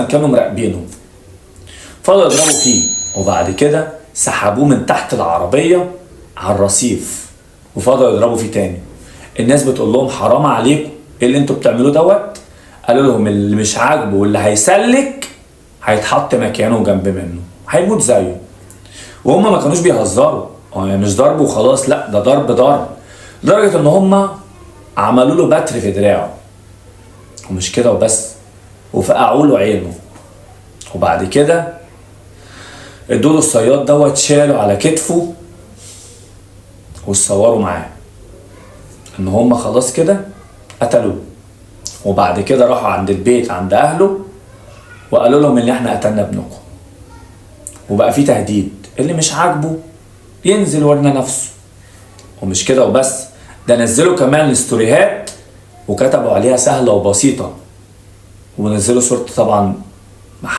كانوا مراقبينه، فضلوا يضربوا فيه، وبعد كده سحبوه من تحت العربية على الرصيف وفضلوا يضربوا فيه تاني. الناس بتقول لهم حرام عليكم، ايه اللي انتوا بتعملوه دوت؟ قالوا لهم اللي مش عاجبه واللي هيسلك هيتحط مكانه جنب منه، هيموت زيه. وهم ما كانوش بيهزروا، يعني مش ضرب وخلاص، لا ده ضرب ضرب، لدرجة ان هم عملوا له بتر في دراعه، ومش كده وبس، وفقعوا له عينه. وبعد كده ادوا الصياد دوت، شالوا على كتفه واتصوروا معاه ان هم خلاص كده قتلوه. وبعد كده راحوا عند البيت عند اهله وقالوا لهم ان احنا قتلنا ابنكم، وبقى في تهديد اللي مش عاجبه ينزل ورنا نفسه. ومش كده وبس، ده نزلوا كمان الستوريهات وكتبوا عليها سهلة وبسيطة، ونزلوا صورة طبعا